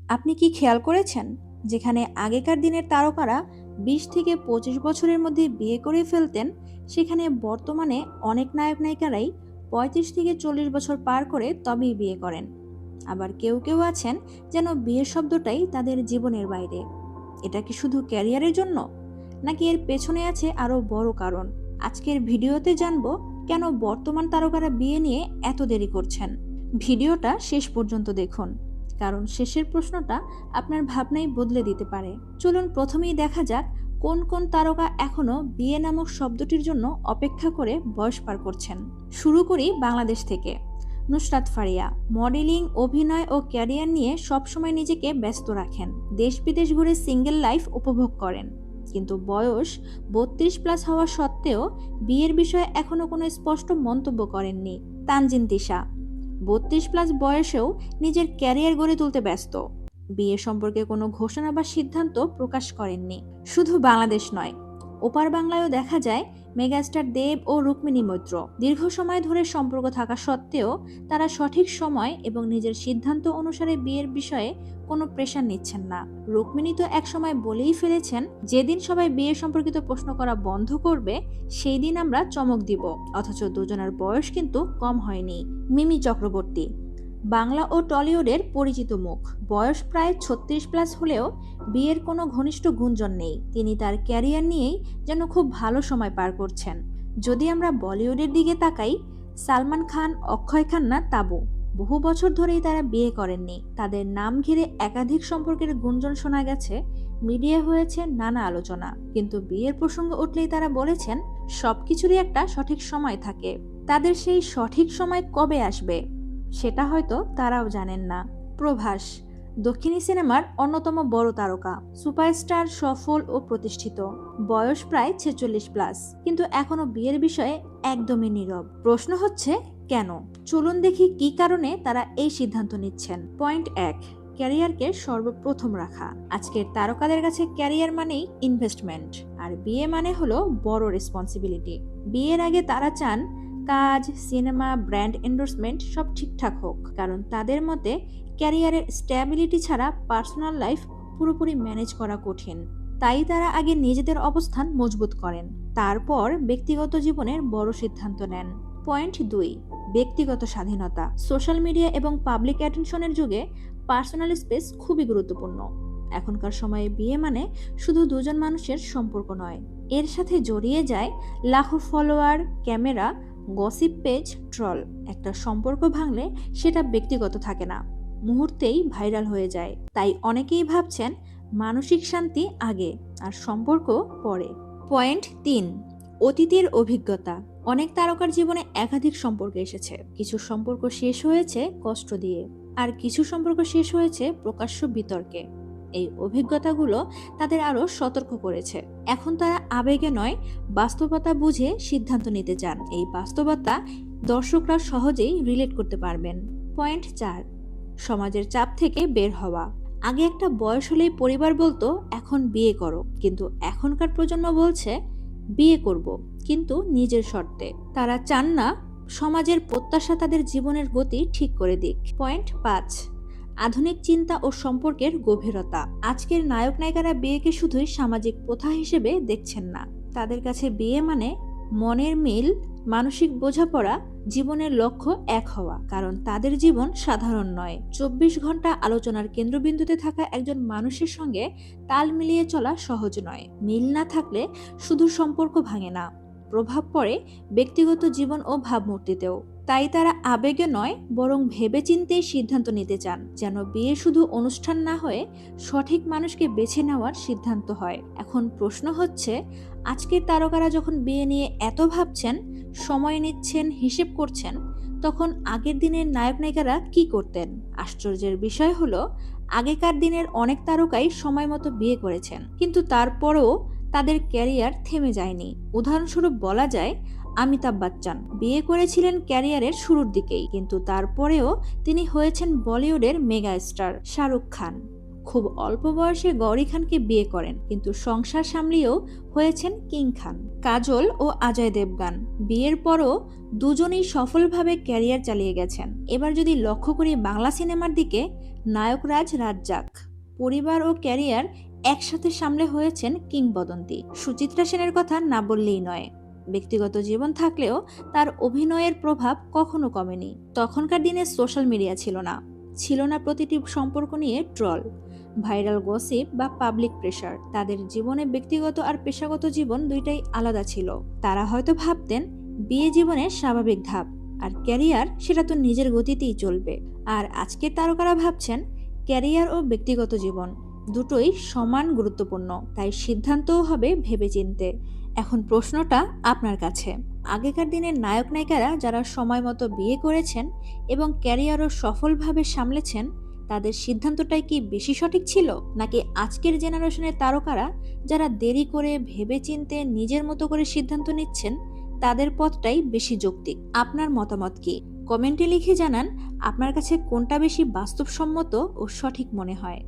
আপনি কি খেয়াল করেছেন, যেখানে আগেকার দিনের তারকারা 20 থেকে 25 বছরের মধ্যে বিয়ে করে ফেলতেন, সেখানে বর্তমানে অনেক নায়ক নায়িকারাই 35 থেকে 40 বছর পার করে তবেই বিয়ে করেন। আবার কেউ কেউ আছেন যেন বিয়ের শব্দটাই তাদের জীবনের বাইরে। এটা কি শুধু ক্যারিয়ারের জন্য, নাকি এর পেছনে আছে আরো বড় কারণ? আজকের ভিডিওতে জানবো কেন বর্তমান তারকারা বিয়ে নিয়ে এত দেরি করছেন। ভিডিওটা শেষ পর্যন্ত দেখুন, কারণ শেষের প্রশ্নটা আপনার ভাবনাই বদলে দিতে পারে। চলুন প্রথমেই দেখা যাক কোন কোন তারকা এখনো বিয়ে নামক শব্দটির জন্য অপেক্ষা করে বয়স পার করছেন। শুরু করি বাংলাদেশ থেকে। নুসরাত ফারিয়া মডেলিং, অভিনয় ও ক্যারিয়ার নিয়ে সবসময় নিজেকে ব্যস্ত রাখেন। দেশ বিদেশ ঘুরে সিঙ্গেল লাইফ উপভোগ করেন, কিন্তু বয়স 32+ হওয়া সত্ত্বেও বিয়ের বিষয়ে এখনো কোনো স্পষ্ট মন্তব্য করেননি। তানজিন তিশা 32+ বয়সেও নিজের ক্যারিয়ার গড়ে তুলতে ব্যস্ত। বিয়ে সম্পর্কে কোনো ঘোষণা বা সিদ্ধান্ত প্রকাশ করেননি। শুধু বাংলাদেশ নয়, ওপার বাংলায়ও দেখা যায় মেগাস্টার দেব ও রুক্মিণী মৈত্র দীর্ঘ সময় ধরে সম্পর্ক থাকা সত্ত্বেও তারা সঠিক সময় এবং নিজের সিদ্ধান্ত অনুসারে বিয়ের বিষয়ে কোনো প্রেশার নিচ্ছেন না। রুক্মিণী তো একসময় বলেই ফেলেছেন, যেদিন সবাই বিয়ে সম্পর্কিত প্রশ্ন করা বন্ধ করবে সেই দিন আমরা চমক দিব। অথচ দুজনের বয়স কিন্তু কম হয়নি। মিমি চক্রবর্তী বাংলা ও টলিউডের পরিচিত মুখ। বয়স প্রায় 36+ হলেও বিয়ের কোনো ঘনিষ্ঠ গুঞ্জন নেই। তিনি তার ক্যারিয়ার নিয়েই যেন খুব ভালো সময় পার করছেন। যদি আমরা বলিউডের দিকে তাকাই, সালমান খান, অক্ষয় খান্না, তাবু বহু বছর ধরেই তারা বিয়ে করেননি। তাদের নাম ঘিরে একাধিক সম্পর্কের গুঞ্জন শোনা গেছে, মিডিয়া হয়েছে নানা আলোচনা, কিন্তু বিয়ের প্রসঙ্গ উঠলেই তারা বলেছেন সবকিছুরই একটা সঠিক সময় থাকে। তাদের সেই সঠিক সময় কবে আসবে সেটা হয়তো তারাও জানেন না। প্রভাস দক্ষিণী সিনেমার অন্যতম বড় তারকা, সুপারস্টার, সফল ও প্রতিষ্ঠিত। বয়স প্রায় 46+, কিন্তু এখনো বিয়ের বিষয়ে একদমই নীরব। প্রশ্ন হচ্ছে কেন? চলুন দেখি কি কারণে তারা এই সিদ্ধান্ত নিচ্ছেন। পয়েন্ট 1, ক্যারিয়ারকে সর্বপ্রথম রাখা। আজকের তারকাদের কাছে ক্যারিয়ার মানেই ইনভেস্টমেন্ট, আর বিয়ে মানে হলো বড় রেসপন্সিবিলিটি। বিয়ের আগে তারা চান কাজ, সিনেমা, ব্র্যান্ড এন্ডোর্সমেন্ট সব ঠিকঠাক হোক, কারণ তাদের মতে ক্যারিয়ারের স্ট্যাবিলিটি ছাড়া পার্সোনাল লাইফ পুরোপুরি ম্যানেজ করা কঠিন। তাই তারা আগে নিজেদের অবস্থান মজবুত করেন, তারপর ব্যক্তিগত জীবনের বড় সিদ্ধান্ত নেন। পয়েন্ট 2, ব্যক্তিগত স্বাধীনতা। সোশ্যাল মিডিয়া এবং পাবলিক অ্যাটেনশনের যুগে পার্সোনাল স্পেস খুবই গুরুত্বপূর্ণ। এখনকার সময়ে বিয়ে মানে শুধু দুজন মানুষের সম্পর্ক নয়, এর সাথে জড়িয়ে যায় লাখো follower, camera, gossip page, troll. একটা সম্পর্ক ভাঙলে সেটা ব্যক্তিগত থাকে না, মুহূর্তেই ভাইরাল হয়ে যায়। তাই অনেকেই ভাবছেন মানসিক শান্তি আগে আর সম্পর্ক পরে। পয়েন্ট 3, অতীতের অভিজ্ঞতা। অনেক তারকার জীবনে একাধিক সম্পর্ক এসেছে। কিছু সম্পর্ক শেষ হয়েছে কষ্ট দিয়ে, আর কিছু সম্পর্ক শেষ হয়েছে প্রকাশ্য বিতর্কে। এই অভিজ্ঞতাগুলো তাদের আরো সতর্ক করেছে। এখন তারা আবেগে নয়, বাস্তবতা বুঝে সিদ্ধান্ত নিতে চান। এই বাস্তবতা দর্শকরা সহজেই রিলেট করতে পারবেন। পয়েন্ট 4, সমাজের চাপ থেকে বের হওয়া। আগে একটা বয়স হলেই পরিবার বলতো এখন বিয়ে করো, কিন্তু এখনকার প্রজন্ম বলছে বিয়ে করব, কিন্তু নিজের শর্তে। তারা চান না সমাজের প্রত্যাশা তাদের জীবনের গতি ঠিক করে দিক। পয়েন্ট 5, আধুনিক চিন্তা ও সম্পর্কের গভীরতা। আজকের নায়ক নায়িকারা বিয়েকে শুধুই সামাজিক প্রথা হিসেবে দেখছেন না। তাদের কাছে বিয়ে মানে মনের মিল, মানসিক বোঝাপড়া, জীবনের লক্ষ্য এক হওয়া। কারণ তাদের জীবন সাধারণ নয়। 24 ঘন্টা আলোচনার কেন্দ্রবিন্দুতে থাকা একজন মানুষের সঙ্গে তাল মিলিয়ে চলা সহজ নয়। মিল না থাকলে শুধু সম্পর্ক ভাঙে না, প্রভাব পড়ে ব্যক্তিগত জীবন ও ভাবমূর্তিতেও। তাই তারা আবেগে নয়, বরং ভেবেচিন্তেই সিদ্ধান্ত নিতে চান, যেন বিয়ে শুধু অনুষ্ঠান না হয়ে সঠিক মানুষকে বেছে নেওয়ার সিদ্ধান্ত হয়। এখন প্রশ্ন হচ্ছে, আজকের তারকারা যখন বিয়ে নিয়ে এত ভাবছেন, সময় নিচ্ছেন, হিসেব করছেন, তখন আগের দিনের নায়ক নায়িকারা কি করতেন? আশ্চর্যের বিষয় হলো, আগেকার দিনের অনেক তারকাই সময় মতো বিয়ে করেছেন, কিন্তু তারপরেও তাদের ক্যারিয়ার থেমে যায়নি। উদাহরণস্বরূপ বলা যায়, অমিতাভ বচ্চন বিয়ে করেছিলেন ক্যারিয়ারের শুরুর দিকেই, কিন্তু তারপরেও তিনি হয়েছেন বলিউডের মেগা স্টার। শাহরুখ খান খুব অল্প বয়সে গৌরী খানকে বিয়ে করেন, কিন্তু সংসার সামলিয়েও হয়েছেন কিং খান। কাজল ও অজয় দেবগন বিয়ের পরও দুজনেই সফলভাবে ক্যারিয়ার চালিয়ে গেছেন। এবার যদি লক্ষ্য করি বাংলা সিনেমার দিকে, নায়করাজ রাজ্জাক পরিবার ও ক্যারিয়ার একসাথে সামলে হয়েছেন কিংবদন্তি। সুচিত্রা সেনের কথা না বললেই নয়। ব্যক্তিগত জীবন থাকলেও তার অভিনয়ের প্রভাব কখনো কমেনি। তখনকার দিনে সোশ্যাল মিডিয়া ছিল না, ছিল না প্রতিটি সম্পর্ক নিয়ে ট্রল, ভাইরাল গসিপ বা পাবলিক প্রেশার। তাদের জীবনে ব্যক্তিগত আর পেশাগত জীবন দুইটাই আলাদা ছিল। তারা হয়তো ভাবতেন বিয়ে জীবনের স্বাভাবিক ধাপ, আর ক্যারিয়ার সেটা তো নিজের গতিতেই চলবে। আর আজকের তারকারা ভাবছেন ক্যারিয়ার ও ব্যক্তিগত জীবন দুটোই সমান গুরুত্বপূর্ণ, তাই সিদ্ধান্তও হবে ভেবেচিন্তে। এখন প্রশ্নটা আপনার কাছে, আগেকার দিনের নায়ক নায়িকারা যারা সময় মতো বিয়ে করেছেন এবং ক্যারিয়ারও সফলভাবে সামলেছেন, তাদের সিদ্ধান্তটাই কি বেশি সঠিক ছিল, নাকি আজকের জেনারেশনের তারকারা যারা দেরি করে ভেবেচিন্তে নিজের মতো করে সিদ্ধান্ত নিচ্ছেন, তাদের পথটাই বেশি যৌক্তিক? আপনার মতামত কি? কমেন্টে লিখে জানান আপনার কাছে কোনটা বেশি বাস্তবসম্মত ও সঠিক মনে হয়।